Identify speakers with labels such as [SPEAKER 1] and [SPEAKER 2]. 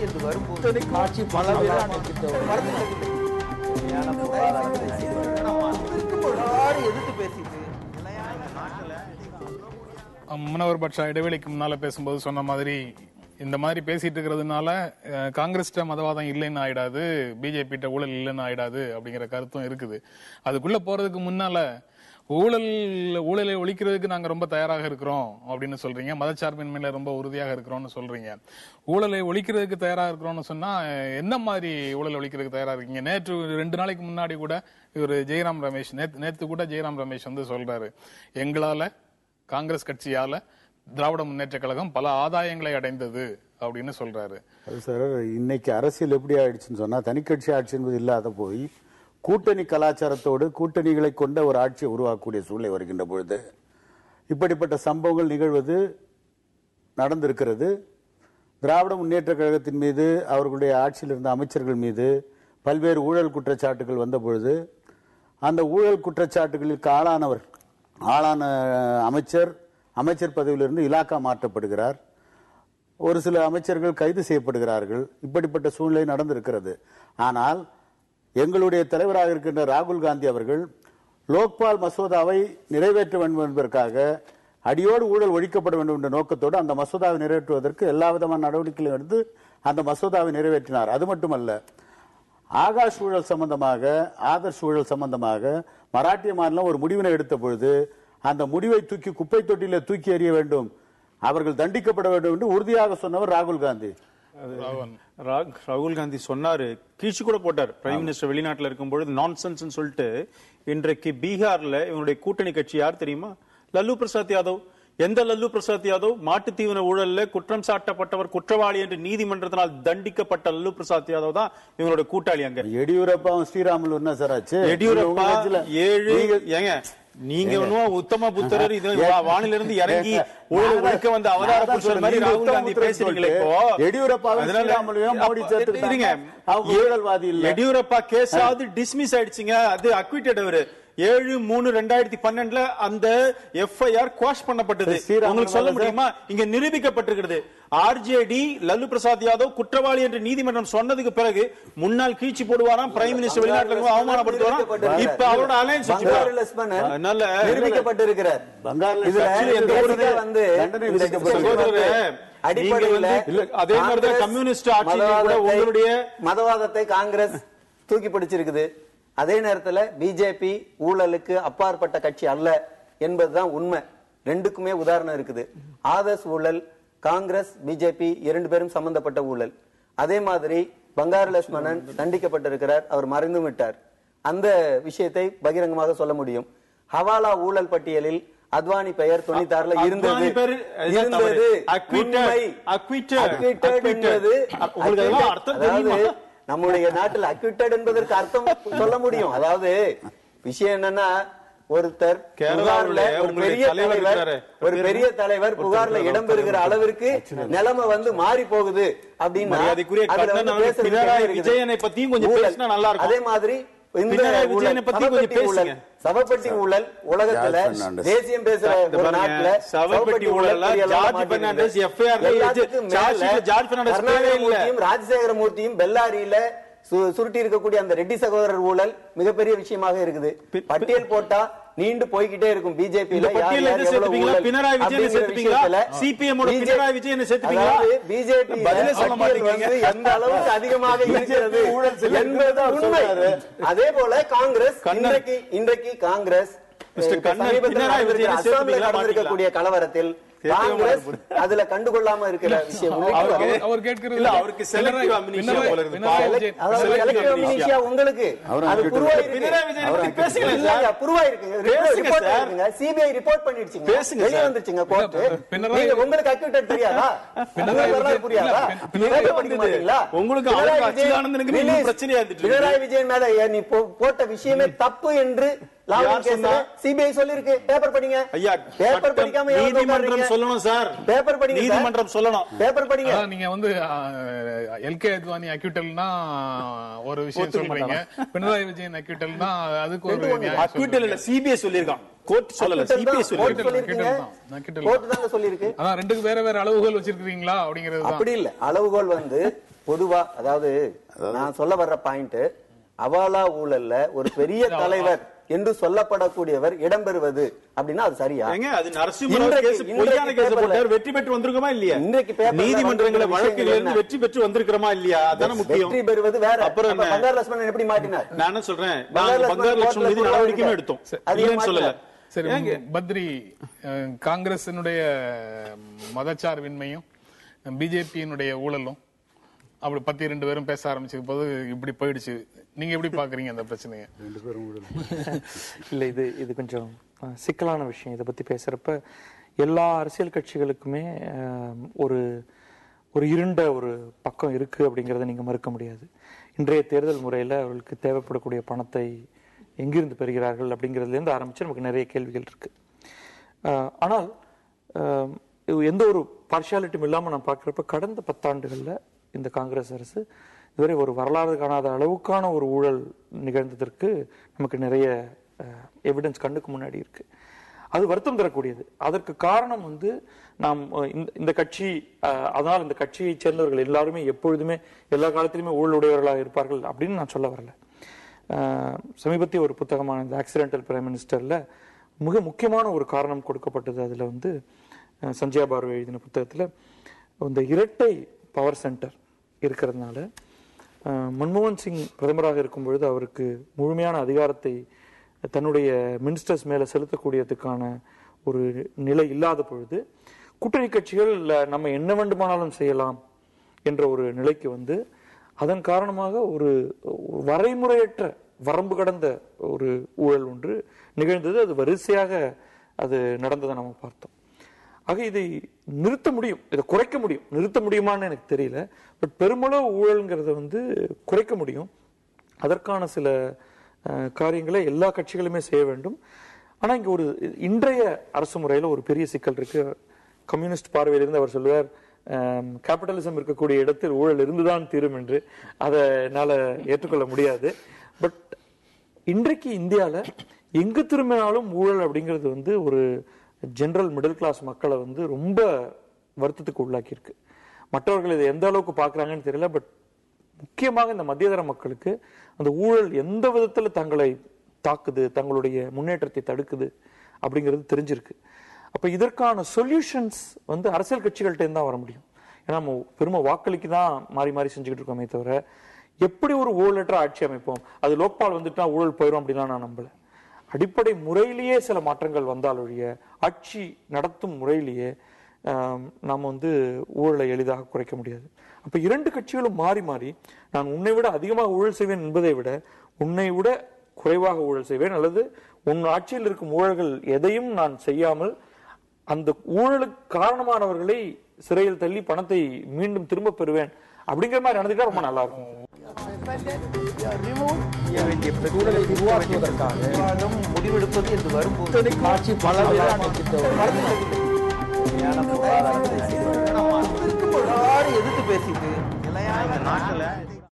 [SPEAKER 1] என்று வரும்போது
[SPEAKER 2] ஆட்சி பலவீனம்
[SPEAKER 1] எதிர்த்து பேசிட்டு
[SPEAKER 3] முன்னவர் பட்ச இடைவெளிக்கு முன்னால பேசும்போது சொன்ன மாதிரி இந்த மாதிரி பேசிட்டு இருக்கிறதுனால காங்கிரஸ்ட மதவாதம் இல்லைன்னு ஆயிடாது, பிஜேபி ஊழல் இல்லைன்னு ஆயிடாது அப்படிங்கிற கருத்தும் இருக்குது. அதுக்குள்ள போறதுக்கு முன்னால ஊழலை ஒழிக்கிறதுக்கு நாங்க ரொம்ப தயாராக இருக்கிறோம் அப்படின்னு சொல்றீங்க, மதச்சார்பின்மையில ரொம்ப உறுதியாக இருக்கிறோம்னு சொல்றீங்க. ஊழலை ஒழிக்கிறதுக்கு தயாராக இருக்கிறோம்னு சொன்னா என்ன மாதிரி ஊழல் ஒழிக்கிறதுக்கு தயாரா இருக்கீங்க? நேற்று 2 நாளைக்கு முன்னாடி கூட இவர் ஜெயராம் ரமேஷ் நேற்று கூட ஜெயராம் ரமேஷ் வந்து சொல்றாரு, எங்களால காங்கிரஸ் கட்சியால திராவிட முன்னேற்ற கழகம் பல ஆதாயங்களை அடைந்தது அப்படின்னு சொல்றாரு.
[SPEAKER 4] அது சார், இன்னைக்கு அரசியல் எப்படி ஆயிடுச்சுன்னு சொன்னா, தனிக்கட்சி ஆட்சி என்பது இல்லாத போய் கூட்டணி கலாச்சாரத்தோடு கூட்டணிகளை கொண்ட ஒரு ஆட்சியை உருவாக்கக்கூடிய சூழ்நிலை வருகின்ற பொழுது இப்படிப்பட்ட சம்பவங்கள் நிகழ்வது நடந்திருக்கிறது. திராவிட முன்னேற்ற கழகத்தின் மீது, அவர்களுடைய ஆட்சியில் இருந்த அமைச்சர்கள் மீது பல்வேறு ஊழல் குற்றச்சாட்டுகள் வந்த பொழுது அந்த ஊழல் குற்றச்சாட்டுகளுக்கு ஆளான அமைச்சர் பதவியிலிருந்து இலாக்கா மாற்றப்படுகிறார். ஒரு சில அமைச்சர்கள் கைது செய்யப்படுகிறார்கள். இப்படிப்பட்ட சூழ்நிலை நடந்திருக்கிறது. ஆனால் எங்களுடைய தலைவராக இருக்கின்ற ராகுல் காந்தி அவர்கள் லோக்பால் மசோதாவை நிறைவேற்ற வேண்டும் என்பதற்காக அடியோடு ஊழல் ஒழிக்கப்பட வேண்டும் என்ற நோக்கத்தோடு அந்த மசோதாவை நிறைவேற்றுவதற்கு எல்லா விதமான நடவடிக்கைகளும் எடுத்து அந்த மசோதாவை நிறைவேற்றினார். அது மட்டுமல்ல, ஆகாஷ் ஊழல் சம்பந்தமாக, ஆதர்ஷ் ஊழல் சம்பந்தமாக மராட்டிய மாநிலம் ஒரு முடிவினை எடுத்த பொழுது அந்த முடிவை தூக்கி குப்பை தொட்டியில தூக்கி எறிய வேண்டும், அவர்கள் தண்டிக்கப்பட வேண்டும் என்று உறுதியாக சொன்னவர் ராகுல் காந்தி.
[SPEAKER 5] ராகுல் காந்தி சொன்னாரு, கீழ்ச்சி கூட போட்டார். பிரைம் மினிஸ்டர் வெளிநாட்டில் இருக்கும்பொழுது நான்சென்ஸ் சொல்லிட்டு. இன்றைக்கு பீகார்ல இவனுடைய கூட்டணி கட்சி யார் தெரியுமா? லல்லு பிரசாத் யாதவ். எந்த லல்லு பிரசாத் யாதவ்? மாட்டு தீவன ஊழல்ல குற்றம் சாட்டப்பட்டவர், குற்றவாளி என்று நீதிமன்றத்தினால் தண்டிக்கப்பட்ட லல்லு பிரசாத் யாதவ் தான் இவங்களுடைய கூட்டாளி. அங்க
[SPEAKER 4] எடியூரப்பாவும் ஸ்ரீராமுலு என்ன சார் ஆச்சு?
[SPEAKER 5] எடியூரப்பா 7 ஏங்க நீங்க உத்தம புத்திரர், இது வானிலிருந்து இறங்கி ஊழல் ஒழிக்க வந்த அவதார புருஷர் மாதிரி ராகுல் காந்தி பேசுறீங்களே. எடியூரப்பா கேஸாவது டிஸ்மிஸ் ஆயிடுச்சுங்க, அது அக்விட்டட். அவரு 7/3/2012 அந்த எஃப்ஐஆர் குவாஷ் பண்ணப்பட்டது. உங்களுக்கு சொல்ல முடியுமா? இங்க நிரூபிக்கப்பட்டிருக்கிறது. ஆர்ஜேடி லல்லு பிரசாத் யாதவ் குற்றவாளி என்று நீதிமன்றம் சொன்னதுக்கு பிறகு முன்னாள் கீழ்ச்சி போடுவாராம், பிரைம் மினிஸ்டர் வெளிநாட்டுல அவமானப்படுத்துவாராம். இப்ப அவரோட அலைன்ஸ்
[SPEAKER 1] நிரூபிக்கப்பட்டிருக்கிறார்.
[SPEAKER 5] அதே மாதிரிதான் கம்யூனிஸ்ட் ஆட்சியில
[SPEAKER 1] மதவாதத்தை காங்கிரஸ் தூக்கி பிடிச்சிருக்குது. அதே நேரத்தில் பிஜேபி ஊழலுக்கு அப்பாற்பட்ட கட்சி அல்ல என்பதுதான் உண்மை. ரெண்டுக்குமே உதாரணம் இருக்குது. ஆதர்ஸ் ஊழல், காங்கிரஸ் பிஜேபி 2 பேரும் சம்பந்தப்பட்ட ஊழல். அதே மாதிரி பங்காரு லட்சுமணன் தண்டிக்கப்பட்டிருக்கிறார், அவர் மறைந்து விட்டார். அந்த விஷயத்தை பகிரங்கமாக சொல்ல முடியும். ஹவாலா ஊழல் பட்டியலில் அத்வானி பெயர் 96 இருந்தது. நம்முடைய நாட்டில் அக்விட்டட் என்பதற்கு அர்த்தம் சொல்ல முடியும். அதாவது விஷயம் என்னன்னா, ஒருத்தர் ஒரு பெரிய தலைவர் புகார்ல இடம்பெறுகிற அளவிற்கு நிலைமை மாறி போகுது அப்படின்னா, அதே மாதிரி சவப்பெட்டி ஊழல் உலகத்துல தேசியம் பேசுற ஒரு நாட்டுல சவப்பெட்டி ஊழல் ராஜசேகர மூர்த்தியும் பெல்லாரியில சுருட்டி இருக்கக்கூடிய அந்த ரெட்டி சகோதரர் ஊழல் மிகப்பெரிய விஷயமாக இருக்குது. பட்டியல் போட்டா நீண்டு போய்கிட்டே இருக்கும். பிஜேபி எந்த அளவுக்கு அதிகமாக இருக்கிறது என்பது உண்மை. அதே போல காங்கிரஸ் இன்றைக்கு காங்கிரஸ் நடந்திருக்கக்கூடிய கலவரத்தில் காங்கிரஸ் அதுல கண்டுகொள்ளாம இருக்கிற விஷயம் உங்களுக்கு சிபிஐ ரிப்போர்ட் பண்ணிடுச்சுங்க, வெளியே வந்துருச்சுங்க கோர்ட். உங்களுக்கு அக்யூட்டட் தெரியாதா? புரியாதா? உங்களுக்கு பினராயி விஜயன் மேல நீ போட்ட விஷயமே தப்பு என்று சிபிஐ சொல்லிருக்கு. பேப்பர் படிங்க. பேப்பர் படிக்காம நீதிமன்றம் சொல்லணும் சார். பேப்பர் படிங்க. நீதிமன்றம் சொல்லணும். பேப்பர் படிங்க.
[SPEAKER 3] நீங்க எல்கே அத்வானி அக்யூட்டல்னா ஒரு விஷயம் சொல்றீங்க, பினராயி விஜயன் அக்யூட்டல்னா அதுக்கு ஒரு
[SPEAKER 5] அக்யூட்டல் இல்ல, சிபிஐ சொல்லிருக்கான். கோர்ட் சொல்லல, சிபிஐ
[SPEAKER 1] சொல்லிருக்கு. கோர்ட் தான் சொல்லிருக்கு.
[SPEAKER 3] அதான் ரெண்டுக்கு வேற வேற அளவுகோல் வச்சிருக்கீங்களா அப்படிங்கிறது.
[SPEAKER 1] அப்படி இல்ல, அளவுகோல் பொதுவா அதாவது நான் சொல்ல வர்ற பாயிண்ட், அவாலா ஊழல்ல ஒரு பெரிய தலைவர் என்று சொல்லப்படக்கூடியவர் இடம்பெறுவது அப்படின்னா அது சரியா?
[SPEAKER 5] அது நரசிம்மராவ் கேஸ் பொய்யான கேஸ் போட்டார், வெற்றி பெற்று வந்திருக்குமா இல்லையா?
[SPEAKER 1] இன்றைக்கு
[SPEAKER 5] நீதிமன்றங்கள வழக்குல இருந்து வெற்றி பெற்று வந்திருக்கிறோமா இல்லையா? அதான முக்கியம்.
[SPEAKER 1] வெற்றி பெறுவது வேற. அப்புறம் பங்காரு லட்சுமணன் எப்படி மாட்டினார்?
[SPEAKER 5] நான் என்ன சொல்றேன், நாங்க பங்காரு லட்சுமணன் மீது நடவடிக்கையும் எடுத்தோம், இல்லன்னு சொல்லல.
[SPEAKER 3] சரி பத்ரி, காங்கிரசினுடைய மதச்சார்பின்மையும் பிஜேபியினுடைய ஊழலும் அப்படி 12 பேரும் பேச ஆரம்பிச்ச போது இப்படி போயிடுச்சு. நீங்க எப்படி பாக்குறீங்க அந்த பிரச்சனையை?
[SPEAKER 4] 2 பேரும்
[SPEAKER 2] இல்ல, இது கொஞ்சம் சிக்கலான விஷயம். இதை பத்தி பேசுறப்ப எல்லா அரசியல் கட்சிகளுக்குமே ஒரு இருண்ட ஒரு பக்கம் இருக்கு அப்படிங்கறத நீங்க மறுக்க முடியாது. இன்றைய தேர்தல் முறையில அவர்களுக்கு தேவைப்படக்கூடிய பணத்தை எங்கிருந்து பெறுகிறார்கள் அப்படிங்கிறதுல இருந்து ஆரம்பிச்சு நமக்கு நிறைய கேள்விகள் இருக்கு. ஆனால் எந்த ஒரு பார்ஷியாலிட்டியும் இல்லாம நான் பாக்குறப்ப கடந்த 10 ஆண்டுகள்ல இந்த காங்கிரஸ் அரசு இதுவரை ஒரு வரலாறு காணாத அளவுக்கான ஒரு ஊழல் நிகழ்ந்ததற்கு நமக்கு நிறைய எவிடன்ஸ் கண்ணுக்கு முன்னாடி இருக்கு. அது வருத்தம் தரக்கூடியது. அதற்கு காரணம் நாம் இந்த கட்சி, அதனால் இந்த கட்சியை சேர்ந்தவர்கள் எல்லாருமே எப்பொழுதுமே எல்லா காலத்திலுமே ஊழலுடையவர்களாக இருப்பார்கள் அப்படின்னு நான் சொல்ல வரல. சமீபத்திய ஒரு புத்தகமான இந்த ஆக்சிடென்டல் பிரைம் மினிஸ்டர்ல மிக முக்கியமான ஒரு காரணம் கொடுக்கப்பட்டது. அதுல சஞ்சயா பார்வே எழுதின புத்தகத்துல இந்த இரட்டை பவர் சென்டர் இருக்கிறதுனால மன்மோகன் சிங் பிரதமராக இருக்கும் பொழுது அவருக்கு முழுமையான அதிகாரத்தை தன்னுடைய மினிஸ்டர்ஸ் மேல செலுத்தக்கூடியதுக்கான ஒரு நிலை இல்லாத பொழுது கூட்டணி கட்சிகள் நம்ம என்ன வேண்டுமானாலும் செய்யலாம் என்ற ஒரு நிலைக்கு அதன் காரணமாக ஒரு வரைமுறையற்ற வரம்பு கடந்த ஒரு ஊழல் ஒன்று நிகழ்ந்தது. அது வரிசையாக அது நடந்ததை நம்ம பார்த்தோம். ஆக இதை நிறுத்த முடியும், இதை குறைக்க முடியும். நிறுத்த முடியுமான்னு எனக்கு தெரியல. பட் பெருமளவு ஊழல்ங்கிறத குறைக்க முடியும். அதற்கான சில காரியங்களை எல்லா கட்சிகளுமே செய்ய வேண்டும். ஆனா இங்க ஒரு இன்றைய அரசு முறையில ஒரு பெரிய சிக்கல் இருக்கு. கம்யூனிஸ்ட் பார்வையிலிருந்து அவர் சொல்லுவார், கேபிட்டலிசம் இருக்கக்கூடிய இடத்தில் ஊழல் இருந்துதான் தீரும் என்று. அதை என்னால ஏற்றுக்கொள்ள முடியாது. பட் இன்றைக்கு இந்தியால எங்கு திரும்பினாலும் ஊழல் அப்படிங்கிறது ஒரு ஜெனரல் மிடில் கிளாஸ் மக்களை ரொம்ப வருத்தத்துக்கு உள்ளாக்கி இருக்கு. மற்றவர்கள் இதை எந்த அளவுக்கு பாக்குறாங்கன்னு தெரியல. பட் முக்கியமாக இந்த மத்தியதர மக்களுக்கு அந்த ஊழல் எந்த விதத்துல தங்களை தாக்குது, தங்களுடைய முன்னேற்றத்தை தடுக்குது அப்படிங்கிறது தெரிஞ்சிருக்கு. அப்ப இதற்கான சொல்யூஷன்ஸ் அரசியல் கட்சிகள்கிட்ட தான் வர முடியும். ஏன்னா நம்ம பெருமை வாக்களிக்கு தான் மாறி மாறி செஞ்சுக்கிட்டு இருக்கோமே தவிர எப்படி ஒரு ஊழலற்ற ஆட்சி அமைப்போம், அது லோக்பால் வந்துட்டா ஊழல் போயிடும் அப்படின்லாம் நான் நம்பல. அடிப்படை முறையிலேயே சில மாற்றங்கள் வந்தால் ஒழிய ஆட்சி நடத்தும் முறையிலேயே நாம் ஊழலை எளிதாக குறைக்க முடியாது. அப்ப 2 கட்சிகளும் மாறி மாறி நான் உன்னை விட அதிகமாக ஊழல் செய்வேன் என்பதை விட உன்னை விட குறைவாக ஊழல் செய்வேன், அல்லது உன் ஆட்சியில் இருக்கும் ஊழல்கள் எதையும் நான் செய்யாமல் அந்த ஊழலுக்கு காரணமானவர்களை சிறையில் தள்ளி பணத்தை மீண்டும் திரும்ப பெறுவேன் அப்படிங்கிற மாதிரி நடந்துட்டா ரொம்ப நல்லா இருக்கும்.
[SPEAKER 6] முடிவெடுப்பது என்று வரும்போது எதிர்த்து பேசிட்டு